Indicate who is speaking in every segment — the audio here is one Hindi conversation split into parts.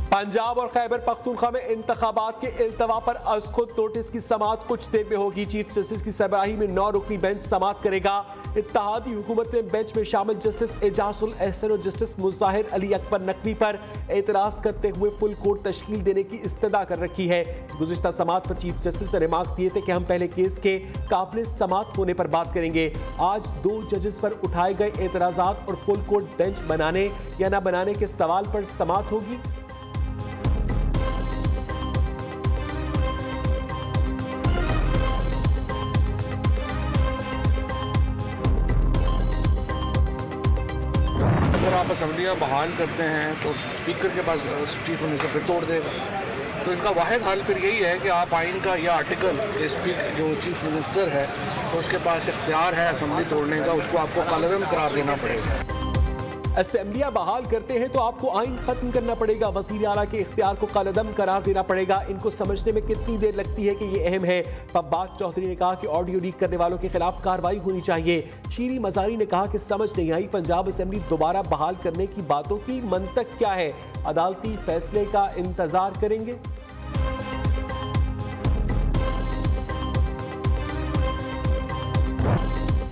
Speaker 1: पंजाब और खैबर पख्तूनख्वा में इंतखाबात के इल्तवा पर अज खुद नोटिस की समाअत कुछ देर में होगी। चीफ जस्टिस की सरबराही में 9 रुकनी बेंच समाअत करेगा। इत्तेहादी हुकूमत ने बेंच में शामिल जस्टिस एजाजुल एहसन और जस्टिस मुज़ाहिर अली अकबर नकवी पर एतराज करते हुए फुल कोर्ट तश्कील देने की इस्तदा कर रखी है। गुज़िश्ता समाअत पर चीफ जस्टिस ने रिमार्क्स दिए थे कि हम पहले केस के काबिल समाअत होने पर बात करेंगे। आज 2 जजेस पर उठाए गए एतराजात और फुल कोर्ट बेंच बनाने या न बनाने के सवाल पर समाअत होगी।
Speaker 2: अगर आप असम्बलियाँ बहाल करते हैं तो स्पीकर के पास चीफ मिनिस्टर फिर तोड़ देगा। तो इसका वाहिद हल फिर यही है कि आप आइन का यह आर्टिकल जो चीफ मिनिस्टर है तो उसके पास इख्तियार है असम्बली तोड़ने का, उसको आपको कालअदम करार देना पड़ेगा।
Speaker 1: असेंबलियां बहाल करते हैं तो आपको आइन खत्म करना पड़ेगा। वज़ीर आला के इख्तियार को कालअदम करार देना पड़ेगा। इनको समझने में कितनी देर लगती है कि ये अहम है। फब्बाक चौधरी ने कहा कि ऑडियो लीक करने वालों के खिलाफ कार्रवाई होनी चाहिए। शीरी मजारी ने कहा कि समझ नहीं आई पंजाब असेंबली दोबारा बहाल करने की बातों की मंतक क्या है। अदालती फैसले का इंतजार करेंगे।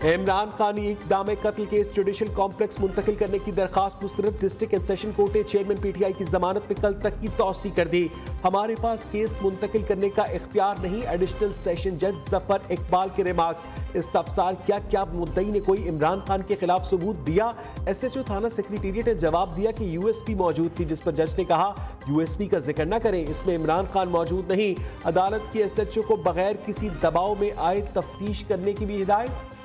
Speaker 1: इमरान खान इक़दाम कत्ल केस जुडिशल कॉम्प्लेक्स मुंतकिल करने की दरखास्त मुस्तरद। डिस्ट्रिक्ट एंड सेशन कोर्ट ने चेयरमैन पीटीआई की जमानत में कल तक की तौसी कर दी। हमारे पास केस मुंतकिल करने का इख्तियार नहीं। एडिशनल सेशन जज जफर इकबाल के रिमार्क्स। इस्तफसार किया क्या मुद्दई ने कोई इमरान खान के खिलाफ सबूत दिया। SHO थाना सेक्रेटेरिएट ने जवाब दिया कि USP मौजूद थी, जिस पर जज ने कहा USP का जिक्र न करें, इसमें इमरान खान मौजूद नहीं। अदालत की SHO को बगैर किसी दबाव में आए तफ्तीश करने की भी हिदायत।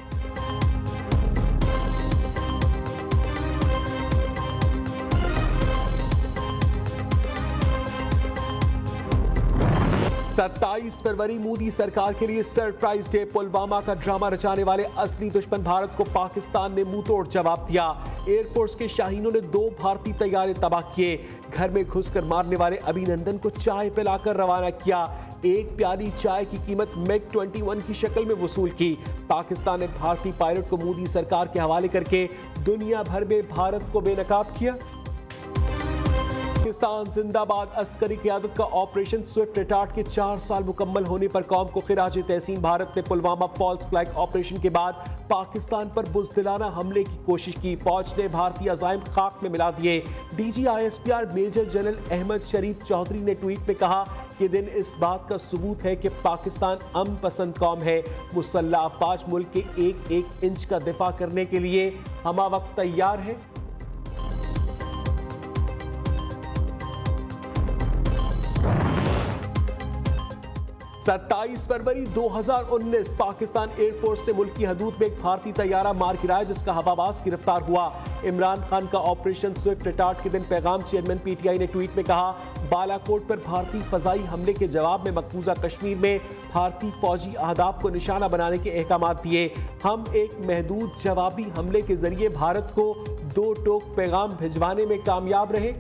Speaker 1: सत्ताईस फरवरी मोदी सरकार के लिए सरप्राइज डे। पुलवामा का ड्रामा रचाने वाले असली दुश्मन भारत को पाकिस्तान ने मुंह तोड़ जवाब दिया। एयरफोर्स के शाहीनों ने 2 भारतीय तैयारे तबाह किए। घर में घुसकर मारने वाले अभिनंदन को चाय पिलाकर रवाना किया। एक प्याली चाय की कीमत MiG-21 की शक्ल में वसूल की। पाकिस्तान ने भारतीय पायलट को मोदी सरकार के हवाले करके दुनिया भर में भारत को बेनकाब किया। पाकिस्तान जिंदाबाद। अस्करी क़यादत का ऑपरेशन स्विफ्ट रिटार्ट के 4 साल मुकम्मल होने पर कौम को खिराज तहसीन। भारत ने पुलवामा फॉल्स फ्लैग ऑपरेशन के बाद पाकिस्तान पर बुज़दिलाना हमले की कोशिश की। फौज ने भारतीय अज़ाइम खाक में मिला दिए। DG ISPR major general Ahmed Sharif Chaudhry ने ट्वीट में कहा कि दिन इस बात का सबूत है कि पाकिस्तान अमन पसंद कौम है। मुसल्लह अफवाज मुल्क के एक इंच का दिफा करने के लिए हमा वक्त तैयार है। 27 फरवरी 2019 पाकिस्तान एयरफोर्स ने मुल्क की हदूद में एक भारतीय तैयारा मार गिराया, जिसका हवाबाज गिरफ्तार हुआ। इमरान खान का ऑपरेशन स्विफ्ट रिटार्ट के दिन पैगाम चेयरमैन PTI ने ट्वीट में कहा, बालाकोट पर भारतीय फजाई हमले के जवाब में मकबूजा कश्मीर में भारतीय फौजी अहदाफ को निशाना बनाने के अहकाम दिए। हम एक महदूद जवाबी हमले के जरिए भारत को 2 टोक पैगाम भिजवाने में कामयाब रहे।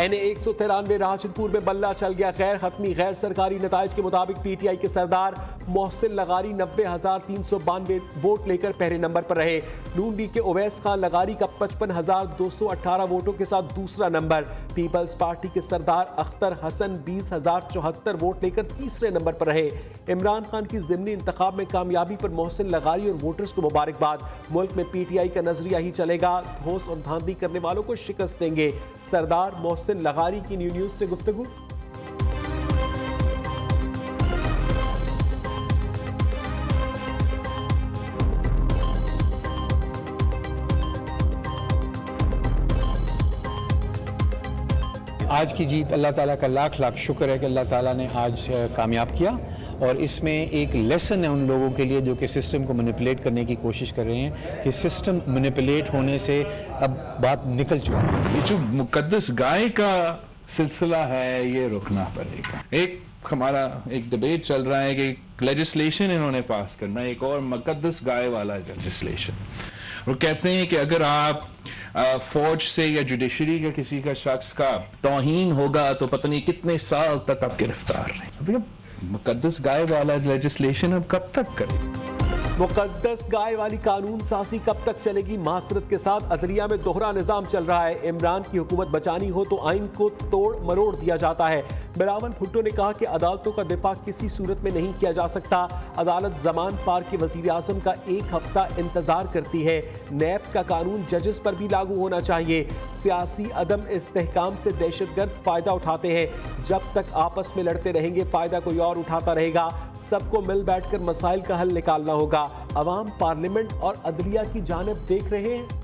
Speaker 1: NA 193 राजनपुर में बल्ला चल गया। गैर हतमी गैर सरकारी नताइज के मुताबिक PTI के सरदार मोहसिन लगारी 90,392 वोट लेकर पहले नंबर पर रहे। नून लीग के उवैस खान लगारी का 55,218 वोटों के साथ दूसरा नंबर। पीपल्स पार्टी के सरदार अख्तर हसन 20,074 वोट लेकर तीसरे नंबर पर रहे। इमरान खान की ज़िमनी इंतखाब में कामयाबी पर मोहसिन लगारी और वोटर्स को मुबारकबाद। मुल्क में PTI का नजरिया ही चलेगा, धोस और धांधली करने वालों को शिकस्त देंगे। सरदार मोहसिन लगारी की न्यूज़ से गुफ्तगू।
Speaker 3: आज की जीत अल्लाह ताला का लाख लाख शुक्र है कि अल्लाह ताला ने आज कामयाब किया, और इसमें एक लेसन है उन लोगों के लिए जो कि सिस्टम को मैनिपुलेट करने की कोशिश कर रहे हैं कि सिस्टम मैनिपुलेट होने से अब बात निकल चुकी है।
Speaker 4: ये जो मुकद्दस गाय का सिलसिला है ये रुकना पड़ेगा। एक हमारा एक डिबेट चल रहा है कि लेजिस्लेशन इन्होंने पास करना है, एक और मुकद्दस गाय वाला लेजिस्लेशन। वो कहते हैं कि अगर आप फौज से या जुडिशरी का किसी का शख्स का तौहीन होगा तो पता नहीं कितने साल तक आप गिरफ्तार रहें। मुकद्दस गाय वाला लेजिस्लेशन अब कब तक करें?
Speaker 1: मुकद्दस गाय वाली कानून साजी कब तक चलेगी? मासरत के साथ अदलिया में दोहरा निजाम चल रहा है। इमरान की हुकूमत बचानी हो तो आइन को तोड़ मरोड़ दिया जाता है। बिलावल भुट्टो ने कहा कि अदालतों का दिफा किसी सूरत में नहीं किया जा सकता। अदालत जमान पार के वजीर आजम का 1 हफ्ता इंतजार करती है। नैब का कानून जजेस पर भी लागू होना चाहिए। सियासी अदम इस्तेहकाम से दहशतगर्द फायदा उठाते हैं। जब तक आपस में लड़ते रहेंगे फायदा कोई और उठाता रहेगा। सबको मिल बैठकर मसाइल का हल निकालना होगा। अवाम पार्लियामेंट और अदलिया की जानिब देख रहे हैं।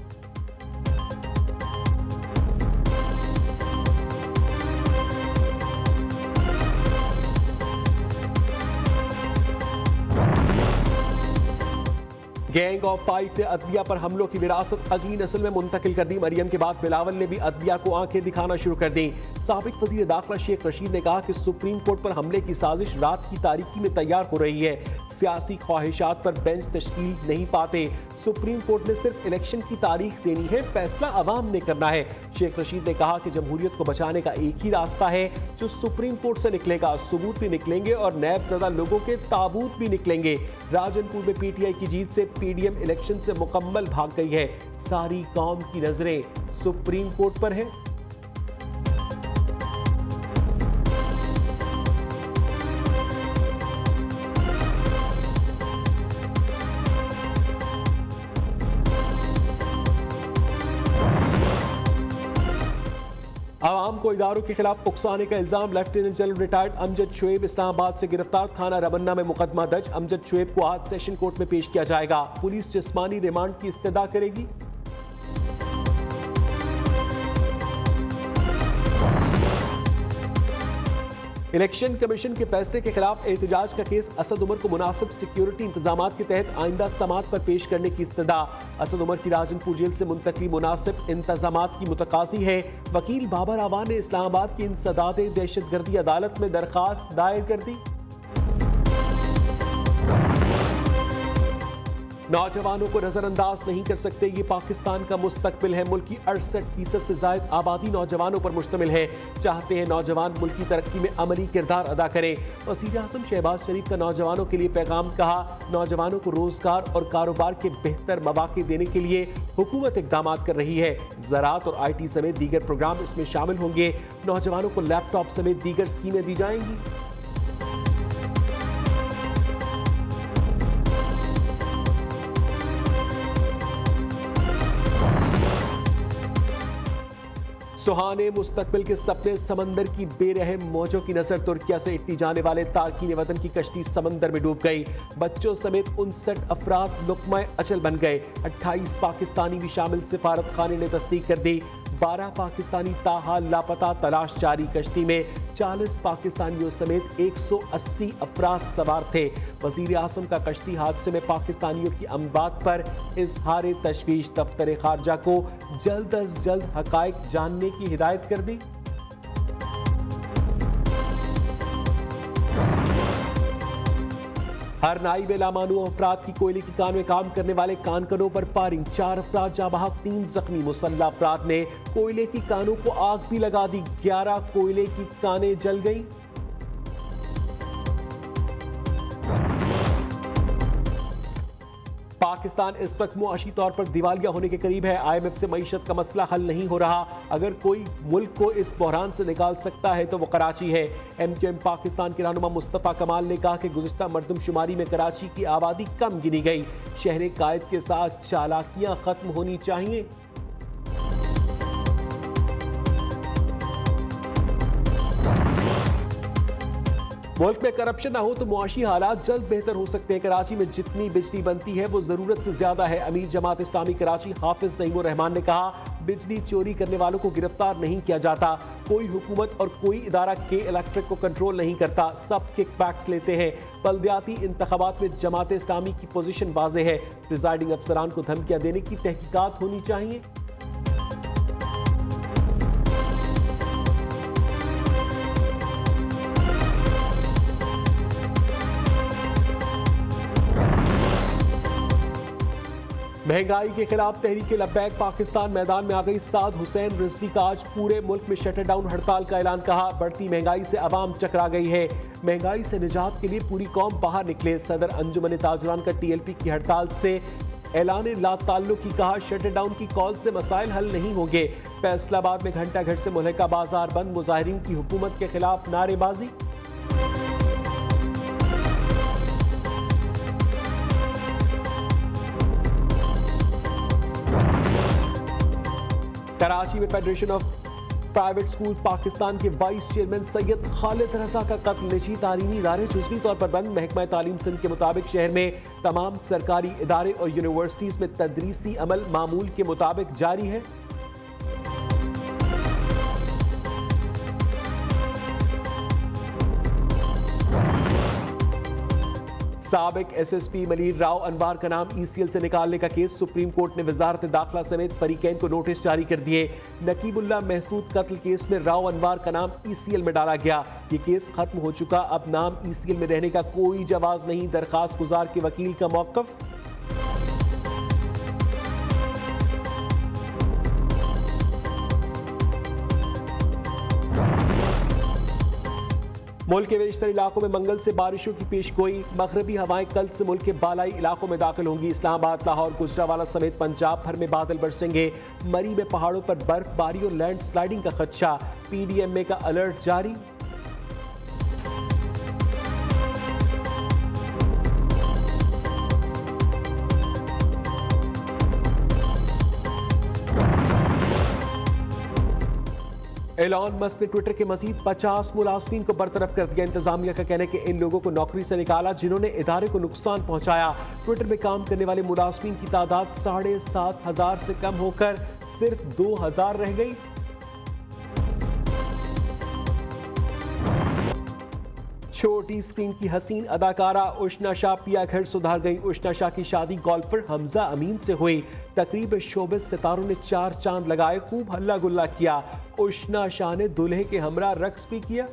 Speaker 1: गैंग ऑफ 5 ने अदलिया पर हमलों की विरासत अगली नस्ल में मुंतकिल कर दी। मरियम के बाद बिलावल ने भी अदलिया को आंखें दिखाना शुरू कर दी। साबिक वजीर दाखिला शेख रशीद ने कहा कि सुप्रीम कोर्ट पर हमले की साजिश रात की तारीकी में तैयार हो रही है। सियासी ख्वाहिशात पर बेंच तश्कील नहीं पाते। सुप्रीम कोर्ट ने सिर्फ इलेक्शन की तारीख देनी है, फैसला अवाम ने करना है। शेख रशीद ने कहा कि जमहूरियत को बचाने का एक ही रास्ता है जो सुप्रीम कोर्ट से निकलेगा। सबूत भी निकलेंगे और नैब ज़दा लोगों के ताबूत भी निकलेंगे। राजनपुर में पीटीआई की जीत से पीडीएम इलेक्शन से मुकम्मल भाग गई है। सारी कौम की नजरें सुप्रीम कोर्ट पर है। आवाम को इदारों के खिलाफ उकसाने का इल्जाम। Lieutenant general retired Amjad Shoaib Islamabad से गिरफ्तार। थाना रबन्ना में मुकदमा दर्ज। अमजद शुएब को आज सेशन कोर्ट में पेश किया जाएगा। पुलिस जिस्मानी रिमांड की इस्तदा करेगी। इलेक्शन कमीशन के फैसले के खिलाफ एहतजाज का केस। असद उमर को मुनासिब सिक्योरिटी इंतजामात के तहत आइंदा समात पर पेश करने की इस्तदा। असद उमर की राजनपुर जेल से मुंतकली मुनासिब इंतजामात की मुतकासी है। वकील बाबर आवान ने इस्लामाबाद की इंसदाद दहशतगर्दी अदालत में दरखास्त दायर कर दी। नौजवानों को नजरअंदाज नहीं कर सकते, ये पाकिस्तान का मुस्तकबिल है। मुल्क की 68% से जायद आबादी नौजवानों पर मुश्तमिल है। चाहते हैं नौजवान मुल्क की तरक्की में अमली किरदार अदा करें। वज़ीर आज़म शहबाज शरीफ का नौजवानों के लिए पैगाम। कहा, नौजवानों को रोजगार और कारोबार के बेहतर मौके देने के लिए हुकूमत इकदाम कर रही है। ज़राअत और IT समेत दीगर प्रोग्राम इसमें शामिल होंगे। नौजवानों को लैपटॉप समेत दीगर स्कीमें दी जाएंगी। सुहाने मुस्तकबिल के सपने समंदर की बेरहम मौजों की नजर। तुर्किया से इटली जाने वाले तारकीन वतन की कश्ती समंदर में डूब गई। बच्चों समेत 59 अफराद लुक़्मा अचल बन गए। 28 पाकिस्तानी भी शामिल। सिफारत खाने ने तस्दीक कर दी। 12 पाकिस्तानी ताहाल लापता। तलाश जारी। कश्ती में 40 पाकिस्तानियों समेत 180 अफराद सवार थे। वजीर आज़म का कश्ती हादसे में पाकिस्तानियों की अमवात पर इजहार तशवीश। दफ्तर खारजा को जल्द अज जल्द हकायक जानने की हिदायत कर दी। हर नाई में लामानू अफराद की कोयले की कान में काम करने वाले कानकनों पर फायरिंग। 4 अफराद जाँ बहक, 3 जख्मी। मुसल्ला अफराद ने कोयले की कानों को आग भी लगा दी। 11 कोयले की कानें जल गईं। पाकिस्तान इस वक्त मुआशी तौर पर दिवालिया होने के करीब है। IMF से मईशत का मसला हल नहीं हो रहा। अगर कोई मुल्क को इस बहरान से निकाल सकता है तो वो कराची है। MQM पाकिस्तान के रहनुमा मुस्तफ़ा कमाल ने कहा कि गुज़िश्ता मरदमशुमारी में कराची की आबादी कम गिनी गई। शहर कायद के साथ चालाकियां खत्म होनी चाहिए। मुल्क में करप्शन ना हो तो मुआशी हालात जल्द बेहतर हो सकते हैं। कराची में जितनी बिजली बनती है वो जरूरत से ज्यादा है। अमीर जमात इस्लामी कराची हाफिज नईमुर रहमान ने कहा, बिजली चोरी करने वालों को गिरफ्तार नहीं किया जाता। कोई हुकूमत और कोई इदारा के इलेक्ट्रिक को कंट्रोल नहीं करता। सब किकबैक्स लेते हैं। बल्दियाती इंतखाबात में जमात इस्लामी की पोजीशन वाज़ेह है। प्रिजाइडिंग अफसरान को धमकियां देने की तहकीकात होनी चाहिए। महंगाई के खिलाफ तहरीक लब्बैक पाकिस्तान मैदान में आ गई। साद हुसैन रिजवी का आज पूरे मुल्क में शटरडाउन हड़ताल का ऐलान। कहा, बढ़ती महंगाई से अवाम चकरा गई है, महंगाई से निजात के लिए पूरी कौम बाहर निकले। सदर अंजुमन ताजरान का टीएलपी की हड़ताल से ऐलान ला ताल्लुकी। कहा, शटरडाउन की कॉल से मसाइल हल नहीं होंगे। फैसलाबाद में घंटा घर से मुल्का बाजार बंद। मुजाहिरीन की हुकूमत के खिलाफ नारेबाजी। कराची में federation of private school Pakistan के वाइस चेयरमैन सैयद खालिद रजा का कत्ल। निजी तालीमी इदारे जुज़वी तौर पर बंद। महकमा तालीम सिंध के मुताबिक शहर में तमाम सरकारी इदारे और यूनिवर्सिटीज में तदरीसी अमल मामूल के मुताबिक जारी है। साबिक एसएसपी मनीर राव अनवार का नाम ईसीएल से निकालने का केस। सुप्रीम कोर्ट ने वजारत दाखिला समेत फरीकैन को नोटिस जारी कर दिए। नकीबुल्लाह महसूद कत्ल केस में राव अनवार का नाम ईसीएल में डाला गया। ये केस खत्म हो चुका, अब नाम ईसीएल में रहने का कोई जवाज नहीं। दरखास्त गुजार के वकील का मौक़िफ़। मुल्क के बेशतर इलाकों में मंगल से बारिशों की पेशगोई। मगरबी हवाएं कल से मुल्क के बालाई इलाकों में दाखिल होंगी। इस्लामाबाद, लाहौर, गुजरावाला समेत पंजाब भर में बादल बरसेंगे। मरी में पहाड़ों पर बर्फबारी और लैंड स्लाइडिंग का खदशा। पीडीएमए का अलर्ट जारी। एलॉन मस्क ने ट्विटर के मजीद 50 मुलाजमीन को बरतरफ कर दिया। इंतजामिया का कहना है कि इन लोगों को नौकरी से निकाला जिन्होंने इदारे को नुकसान पहुंचाया। ट्विटर में काम करने वाले मुलाजमीन की तादाद 7,500 से कम होकर सिर्फ 2,000 रह गई। छोटी स्क्रीन की हसीन अदाकारा उष्ना शाह पिया घर सुधार गई। उष्ना शाह की शादी गोल्फर हमजा अमीन से हुई। तकरीब में शोबिस सितारों ने 4 चांद लगाए, खूब हल्ला गुल्ला किया। उष्ना शाह ने दूल्हे के हमरा रक्स भी किया।